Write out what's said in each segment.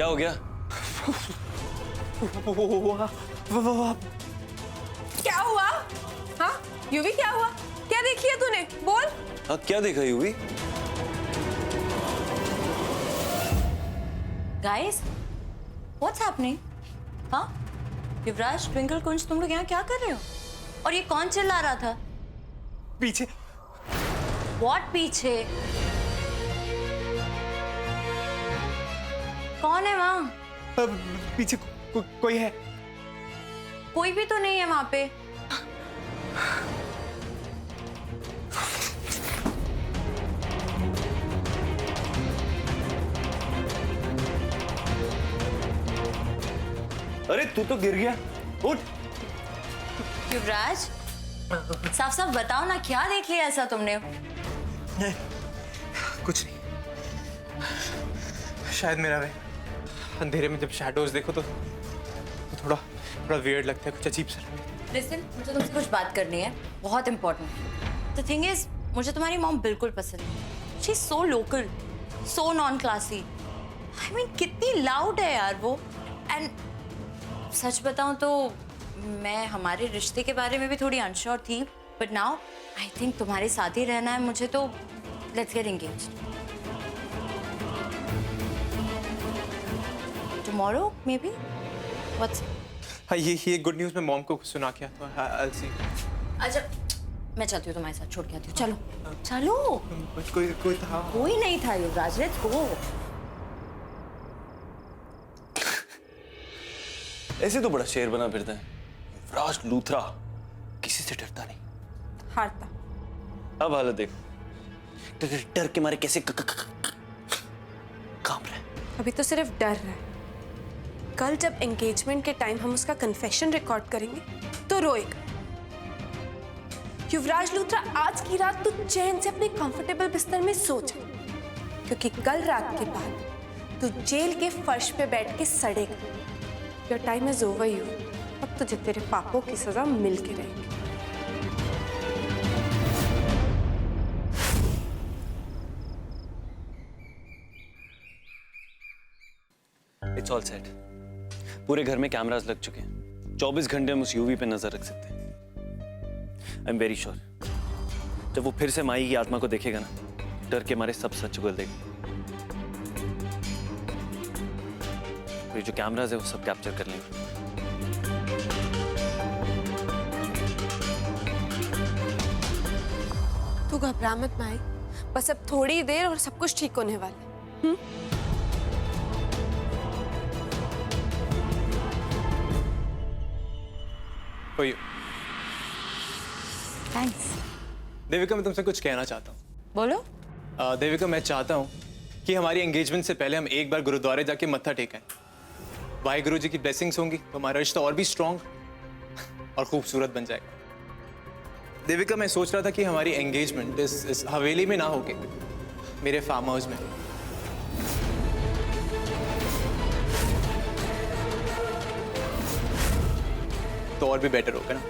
क्या हो गया? क्या हुआ? हाँ यूवी, क्या हुआ? क्या देख लिया तूने? बोल। हाँ क्या देखा यूवी? Guys, what's happening? हाँ युवराज, ट्विंकल, कुंज, तुम लोग यहाँ क्या कर रहे हो? और ये कौन चिल्ला रहा था? पीछे। व्हाट पीछे? कौन है वहाँ? पीछे कोई है? कोई भी तो नहीं है वहाँ पे। अरे तू तो गिर गया, उठ। युवराज, साफ साफ बताओ ना, क्या देख लिया ऐसा तुमने? कुछ नहीं, शायद मेरा वे अंधेरे में जब शैडोज देखो तो थोड़ा थोड़ा वियर्ड लगता है, कुछ अजीब सा। लिसन, मुझे तुमसे कुछ बात करनी है, बहुत इंपॉर्टेंट। द थिंग इज, मुझे तुम्हारी मॉम बिल्कुल पसंद है। She is so local, so non classy. I mean कितनी लाउड है यार वो। एंड सच बताऊं तो मैं हमारे रिश्ते के बारे में भी थोड़ी अनश्योर थी, बट नाउ आई थिंक तुम्हारे साथ ही रहना है मुझे, तो let's get engaged tomorrow may be. What's? हाँ, ये गुड न्यूज़ मैं मॉम को सुना के आता हूँ। I'll see। अच्छा मैं चलती हूँ, तुम्हारे साथ छोड़ के आती हूँ। चलो चलो। कोई था? कोई नहीं था युवराज, लेट्स गो। ऐसे तो बड़ा शेर बना फिरता है युवराज लूथरा, किसी से डरता नहीं। हारता। अब हालत देख, डर के मारे कैसे कांप रहा है। अभी तो सिर्फ डर रहा है। कल जब एंगेजमेंट के टाइम हम उसका कन्फेशन रिकॉर्ड करेंगे तो रोएगा। युवराज लूथरा, आज की रात तू चैन से अपने कंफर्टेबल बिस्तर में सो जा, क्योंकि कल रात के बाद तू जेल के फर्श पे बैठ के सड़ेगा। Your time is over you. अब तुझे तेरे पापों की सजा मिल के रहेगी। It's all set. पूरे घर में कैमरास लग चुके हैं, 24 घंटे हम उस यूवी पे नजर रख सकते हैं। आई एम वेरी श्योर, जब वो फिर से माई की आत्मा को देखेगा ना, डर के मारे सब सच उगल देगा। ये जो कैमरास है वो सब कैप्चर कर लेंगे। तू घबरा मत माई, बस अब थोड़ी देर और सब कुछ ठीक होने वाला है। थैंक्स। देविका, मैं तुमसे कुछ कहना चाहता हूँ। बोलो। देविका, मैं चाहता हूँ कि हमारी एंगेजमेंट से पहले हम एक बार गुरुद्वारे जाके मत्था टेकें। वाहे गुरु जी की ब्लेसिंग्स होंगी तो हमारा रिश्ता और भी स्ट्रॉन्ग और खूबसूरत बन जाएगा। देविका, मैं सोच रहा था कि हमारी एंगेजमेंट इस हवेली में ना होके मेरे फार्म हाउस में। तो और भी बेटर होगा ना।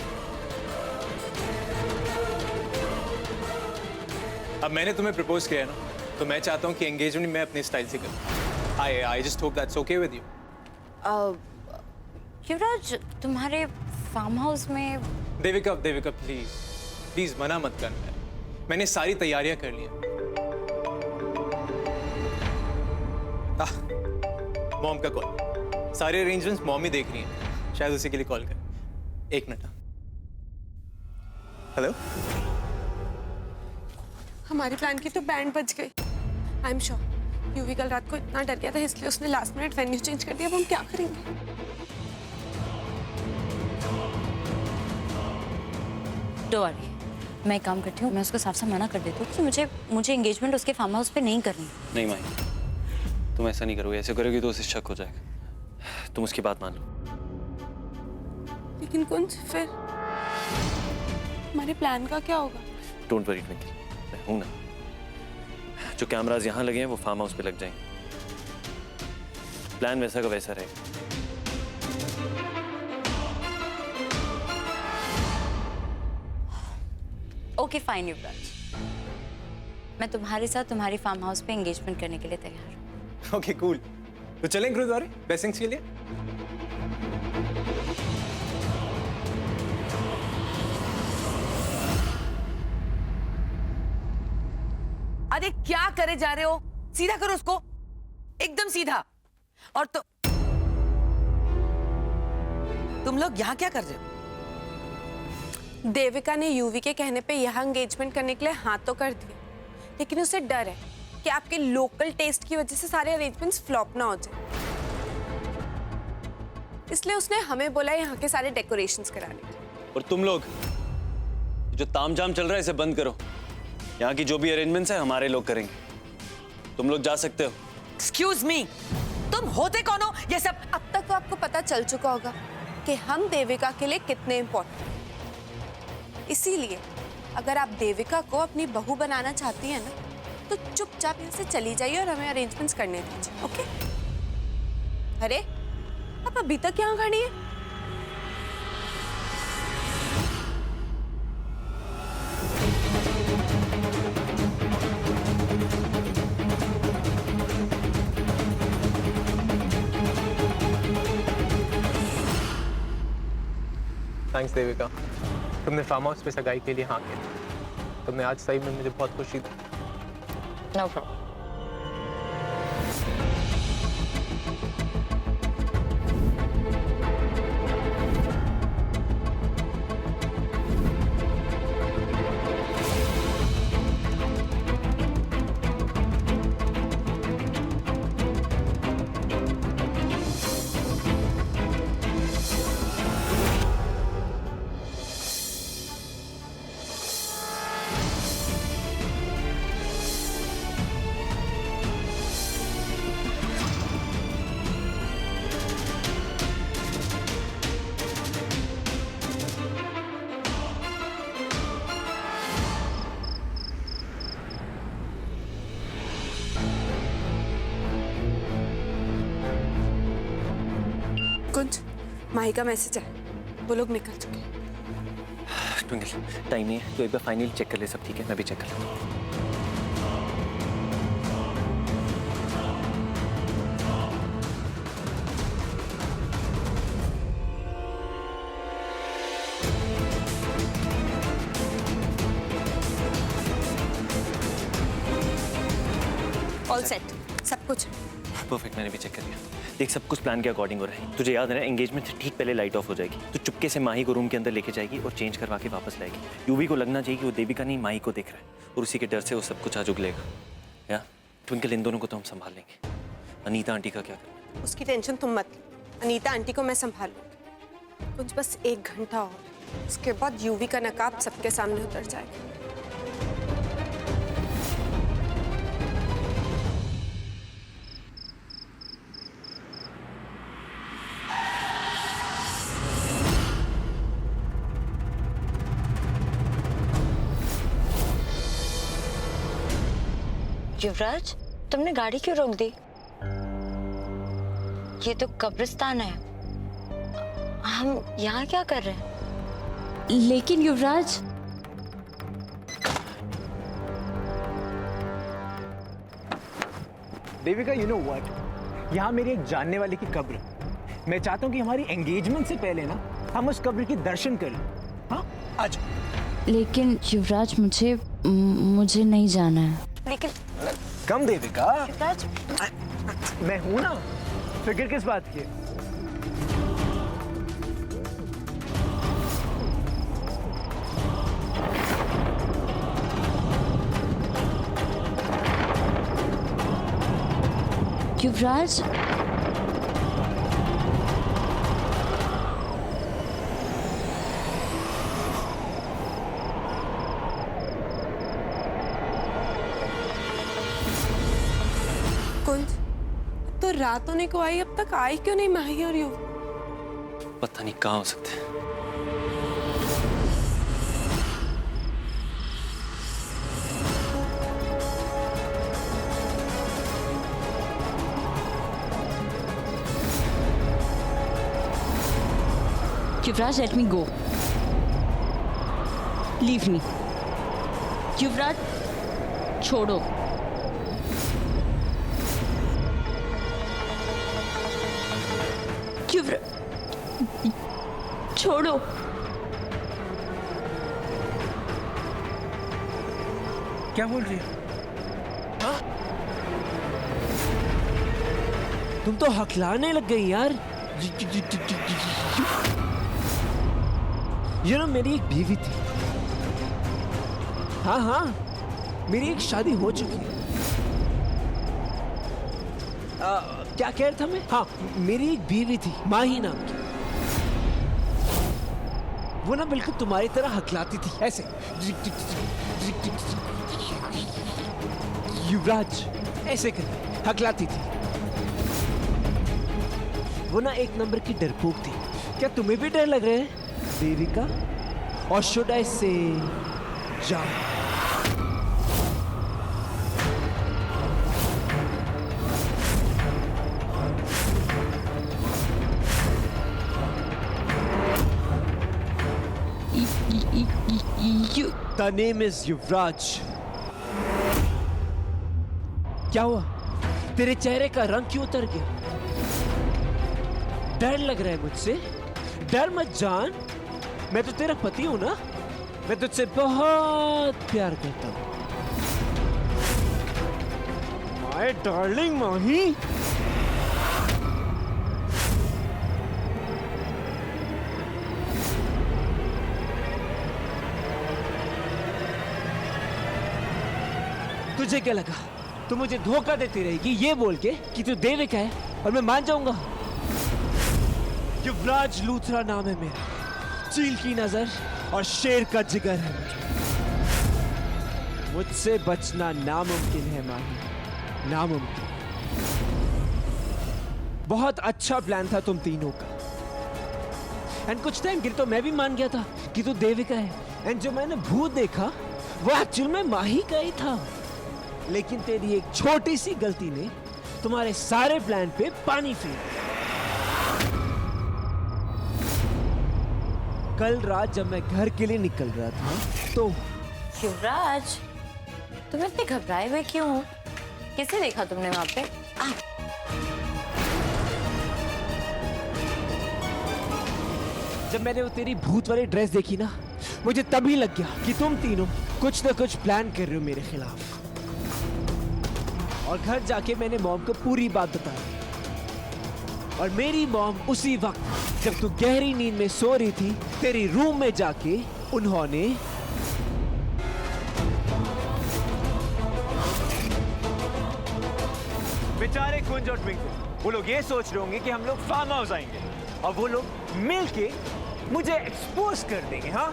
अब मैंने तुम्हें प्रपोज किया है ना, तो मैं चाहता हूँ कि एंगेजमेंट मैं अपने स्टाइल से करूँ। I just hope that's okay with you. Yuvraj, तुम्हारे फार्म हाउस में। देविका प्लीज प्लीज मना मत करना। मैंने सारी तैयारियां कर ली हैं। मॉम का कॉल, सारे अरेंजमेंट्स मॉम ही देख रही हैं, शायद उसी के लिए कॉल कर। एक मिनट। हेलो। हमारे प्लान की तो बैंड बज गई। आई एम श्योर यूवी कल रात को इतना डर गया था, इसलिए उसने लास्ट मिनट वेन्यू चेंज कर दिया। अब हम क्या करेंगे? डोंट वरी, मैं एक काम करती हूँ, मैं उसको साफ साफ मना कर देती हूँ कि मुझे एंगेजमेंट उसके फार्म हाउस पे नहीं करनी। नहीं माई, तुम ऐसा नहीं करोगे। ऐसे करोगे तो उसे शक हो जाएगा। तुम उसकी बात मान लो। लेकिन कुंज, फिर हमारे प्लान का क्या होगा? डोंट वरी ट्विंकल, मैं हूं ना। जो कैमरास यहाँ लगे हैं वो फार्म हाउस पे लग जाएंगे। प्लान वैसा का वैसा रहेगा। ओके फाइन युवराज, मैं तुम्हारे साथ तुम्हारी फार्म हाउस पे एंगेजमेंट करने के लिए तैयार हूँ। Okay cool. तो चलें गुरुद्वारे ब्लेसिंग्स के लिए। अरे क्या करे जा रहे हो? सीधा करो उसको, एकदम सीधा। और तो तुम लोग यहाँ क्या कर रहे हो? देविका ने यूवी के कहने पे यहाँ एंगेजमेंट करने के लिए हाँ तो कर दिया, लेकिन उसे डर है कि आपके लोकल टेस्ट की वजह से सारे अरेंजमेंट्स फ्लॉप ना हो जाए, इसलिए उसने हमें बोला यहाँ के सारे डेकोरेशंस कराने। और तुम लोग जो तामझाम चल रहा है इसे बंद करो। यहाँ की जो भी अरेंजमेंट्स है हमारे लोग करेंगे, तुम लोग जा सकते हो। एक्सक्यूज मी, तुम होते कौन हो ये सब? अब तक तो आपको पता चल चुका होगा कि हम देविका के लिए कितने इम्पोर्टेंट हैं। इसीलिए अगर आप देविका को अपनी बहू बनाना चाहती हैं ना, तो चुपचाप यहाँ से चली जाइए और हमें अरेंजमेंट्स करने दीजिए, ओके? अरे आप अभी तक यहाँ खड़ी हैं? थैंक्स देविका, तुमने फार्म हाउस पे सगाई के लिए हाँ किया। तुमने आज सही में मुझे बहुत खुशी दी। No problem. कुंज, माही का मैसेज है, वो लोग निकल चुके हैं। ट्विंकल टाइम नहीं है तो एक बार फाइनली चेक कर ले, सब ठीक है? मैं भी चेक कर लेता हूँ। ऑल सेट, सब कुछ। परफेक्ट, मैंने भी चेक कर लिया। देख, सब कुछ प्लान के अकॉर्डिंग हो रहा है। तुझे याद है ना, एंगेजमेंट से ठीक पहले लाइट ऑफ हो जाएगी, तो चुपके से माही को रूम के अंदर लेके जाएगी और चेंज करवा के वापस लाएगी। यूवी को लगना चाहिए कि वो देविका नहीं माही को देख रहा है, और उसी के डर से वो सब कुछ आज उगलेगा। या ट्विंकल, इन दोनों को तो हम संभाल लेंगे। अनीता आंटी का क्या करना? उसकी टेंशन तुम मत लो, अनीता आंटी को मैं संभाल लूंगी। कुछ बस 1 घंटा और, उसके बाद यूवी का नकाब सबके सामने उतर जाएगा। युवराज, तुमने गाड़ी क्यों रोक दी? ये तो कब्रिस्तान है, हम यहाँ क्या कर रहे हैं? लेकिन युवराज, देविका, यू नो व्हाट, यहाँ मेरी एक जानने वाले की कब्र है। मैं चाहता हूँ कि हमारी एंगेजमेंट से पहले ना हम उस कब्र की दर्शन करें। हाँ, आज। लेकिन युवराज, मुझे नहीं जाना है। लेकिन कम देविका, युवराज, मैं हूं ना, फिक्र किस बात की? युवराज, कुंज, तो रात होने को आई, अब तक आई क्यों नहीं माही और यूवी? पता नहीं कहाँ हो सकते हैं। युवराज, लेट मी गो। Leave me. युवराज, छोड़ो। युवराज छोड़ो। क्या बोल रही हो? हाँ? तुम तो हकलाने लग गई यार। ये ना मेरी एक बीवी थी। हाँ हाँ, मेरी एक शादी हो चुकी है। क्या कह रहा था मैं? हाँ, मेरी एक बीवी थी, माही नाम की। वो ना बिल्कुल तुम्हारी तरह हकलाती थी, ऐसे। युवराज ऐसे कर हकलाती थी। वो ना एक नंबर की डरपोक थी। क्या तुम्हें भी डर लग रहा है देविका? और शुड आई से जाओ? The name is युवराज। क्या हुआ? तेरे चेहरे का रंग क्यों उतर गया? डर लग रहा है मुझसे? डर मत जान, मैं तो तेरा पति हूं ना। मैं तुझसे बहुत प्यार करता हूं। माय डार्लिंग माही। तुझे क्या लगा तू मुझे धोखा देती रहेगी ये बोल के कि तू देविका है और मैं मान जाऊंगा? युवराज लूथरा नाम है मेरा, चील की नजर और शेर का जिगर है मुझसे बचना नामुमकिन है माही, नामुमकिन। बहुत अच्छा प्लान था तुम तीनों का। एंड कुछ टाइम के तो मैं भी मान गया था कि तू देविका है। एंड जो मैंने भूत देखा वो एक्चुअल में माही का ही था। लेकिन तेरी एक छोटी सी गलती ने तुम्हारे सारे प्लान पे पानी फेर दिया। कल रात जब मैं घर के लिए निकल रहा था तो युवराज, तुम इतने घबराए हुए क्यों हो? किसे देखा तुमने वहां पे? जब मैंने वो तेरी भूत वाली ड्रेस देखी ना, मुझे तभी लग गया कि तुम तीनों कुछ ना कुछ प्लान कर रहे हो मेरे खिलाफ। और घर जाके मैंने मॉम को पूरी बात बताई। और मेरी मॉम उसी वक्त जब तू गहरी नींद में सो रही थी, तेरी रूम में जाके उन्होंने बेचारे कुंज और ट्विंकल, वो लोग ये सोच रहे होंगे कि हम लोग फार्म हाउस आएंगे और वो लोग मिलके मुझे एक्सपोज कर देंगे। हाँ,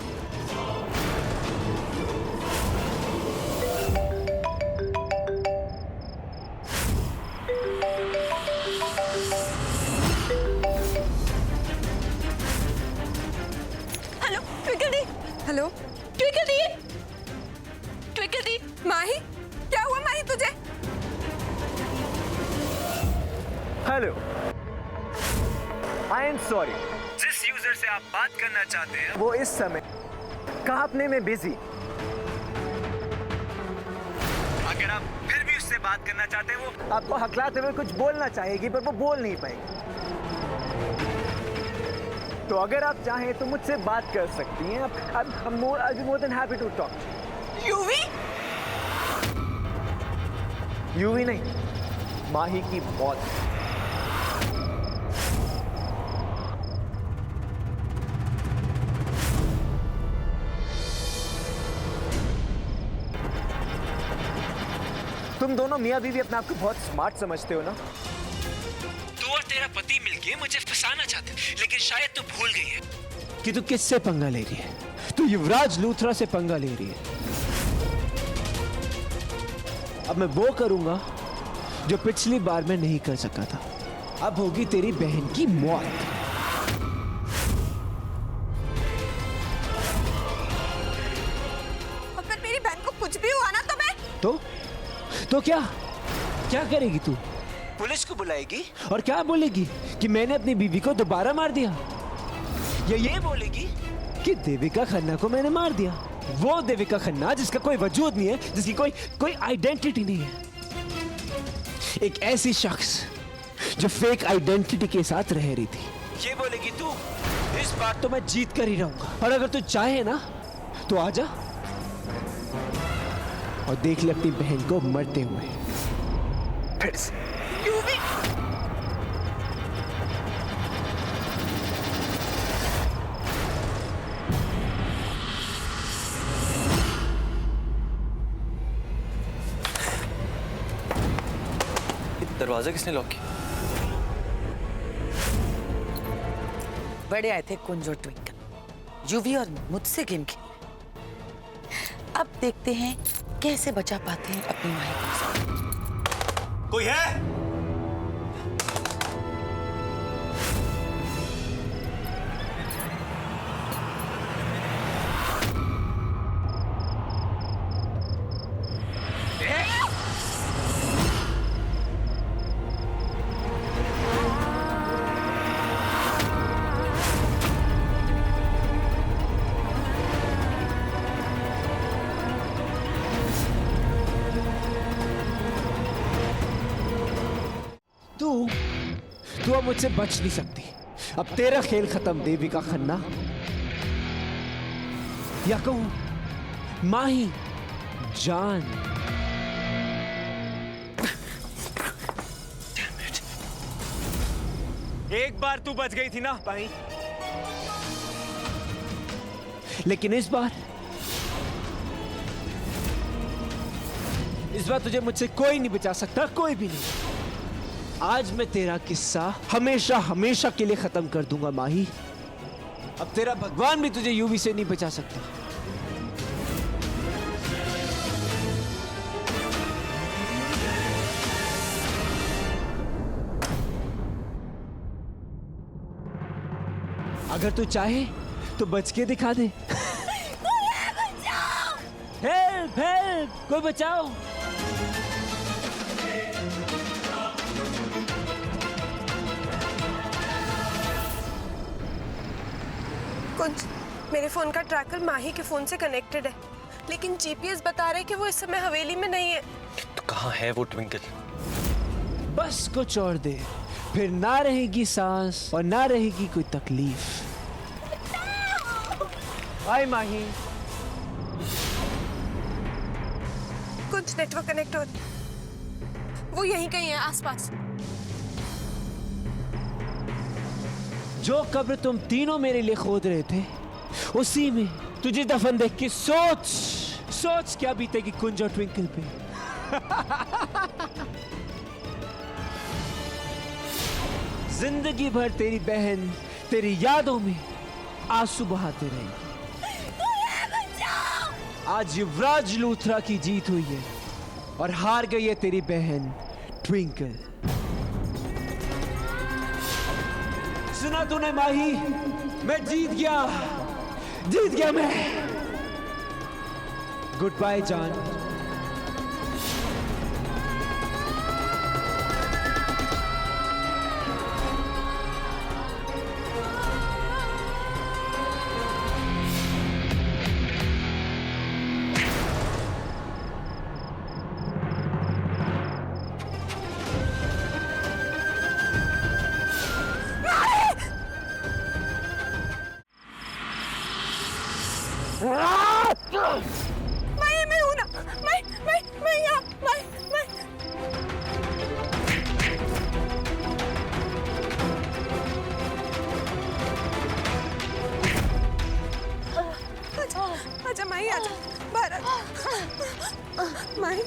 हेलो ट्विंकल दी। हेलो ट्विंकल दी। ट्विंकल दी। माही, क्या हुआ माही तुझे? Hello, I am sorry. जिस यूजर से आप बात करना चाहते हैं वो इस समय कांपने में बिजी। अगर आप फिर भी उससे बात करना चाहते हैं, वो आपको हकलाते हुए कुछ बोलना चाहेगी पर वो बोल नहीं पाएगी। तो अगर आप चाहें तो मुझसे बात कर सकती हैं। I'll be more than happy to talk. UV? UV नहीं, माही की मौत। तुम दोनों मियां बीवी अपने आप को बहुत स्मार्ट समझते हो ना? तू और तेरा पति मिलके मुझे फंसाना चाहते, लेकिन शायद तू भूल गई है कि तू किससे पंगा ले रही है। तू युवराज लूथरा से पंगा ले रही है। अब मैं वो करूंगा जो पिछली बार मैं नहीं कर सका था। अब होगी तेरी बहन की मौत। और फिर मेरी बहन को कुछ भी हुआ ना तो मैं तो क्या करेगी तू? पुलिस को बुलाएगी और क्या बोलेगी कि मैंने अपनी बीवी को दोबारा मार दिया? या ये बोलेगी कि देविका खन्ना को मैंने मार दिया? वो देविका खन्ना जिसका कोई वजूद नहीं है, जिसकी कोई आइडेंटिटी नहीं है। एक ऐसी शख्स जो फेक आइडेंटिटी के साथ रह रही थी, ये बोलेगी तू? इस बार तो मैं जीत कर ही रहूंगा। और अगर तू चाहे ना तो आजा और देख ले अपनी बहन को मरते हुए फिर से। दरवाजा किसने लॉक किया? बड़े आए थे कुंज और ट्विंकल, यूवी और मुझसे गेम खेलने। अब देखते हैं कैसे बचा पाते हैं अपनी माही को। कोई है? तू अब मुझसे बच नहीं सकती। अब तेरा खेल खत्म देविका खन्ना, या कहूं माही जान। एक बार तू बच गई थी ना भाई, लेकिन इस बार तुझे मुझसे कोई नहीं बचा सकता, कोई भी नहीं। आज मैं तेरा किस्सा हमेशा हमेशा के लिए खत्म कर दूंगा माही। अब तेरा भगवान भी तुझे यूवी से नहीं बचा सकता। अगर तू चाहे तो बच के दिखा दे। हेल्प हेल्प, कोई बचाओ। कुंज, मेरे फोन का ट्रैकर माही के फोन से कनेक्टेड है, लेकिन जीपीएस बता रहे कि वो इस समय हवेली में नहीं है। तो कहाँ है वो ट्विंकल? बस कुछ और दे, फिर ना रहेगी सांस और ना रहेगी कोई तकलीफ। हाय माही। कुंज, नेटवर्क कनेक्ट हो रहा है। वो यहीं कहीं है आसपास। जो कब्र तुम तीनों मेरे लिए खोद रहे थे, उसी में तुझे दफन देख के सोच क्या बीतेगी कुंज और ट्विंकल पे। जिंदगी भर तेरी बहन तेरी यादों में आंसू बहाते रहेगी। आज युवराज लूथरा की जीत हुई है और हार गई है तेरी बहन ट्विंकल। सुना तूने माही? मैं जीत गया मैं। गुड बाय जान। मैं हूं ना, मैं यहाँ, मैं। आजा माही, आजा बाहर आ। माही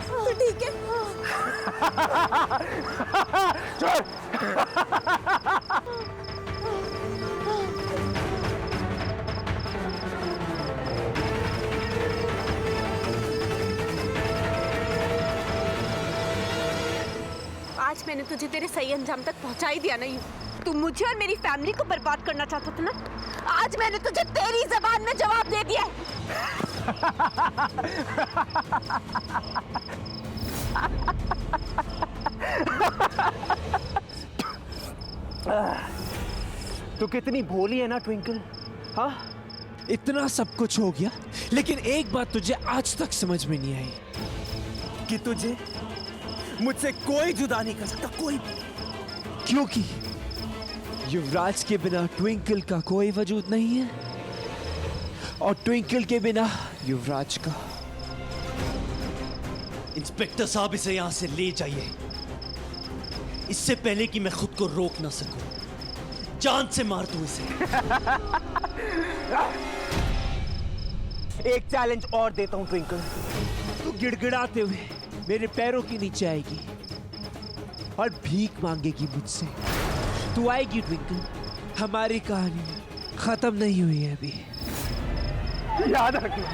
तू ठीक है? आज मैंने तुझे तेरे सही अंजाम तक पहुंचा ही दिया नहीं। तू मुझे और मेरी फैमिली को बर्बाद करना चाहता था ना? आज मैंने तुझे तेरी जबान में जवाब दे दिया है। तो कितनी भोली है ना ट्विंकल। हाँ, इतना सब कुछ हो गया लेकिन एक बात तुझे आज तक समझ में नहीं आई कि तुझे मुझसे कोई जुदा नहीं कर सकता, कोई भी। क्योंकि युवराज के बिना ट्विंकल का कोई वजूद नहीं है और ट्विंकल के बिना युवराज का। इंस्पेक्टर साहब, इसे यहां से ले जाइए, इससे पहले कि मैं खुद को रोक ना सकूं। जान से मार दूं इसे। एक चैलेंज और देता हूं ट्विंकल, तू गिड़गिड़ाते हुए मेरे पैरों के नीचे आएगी और भीख मांगेगी मुझसे। तू आएगी ट्विंकल, हमारी कहानी खत्म नहीं हुई है अभी, याद रखना।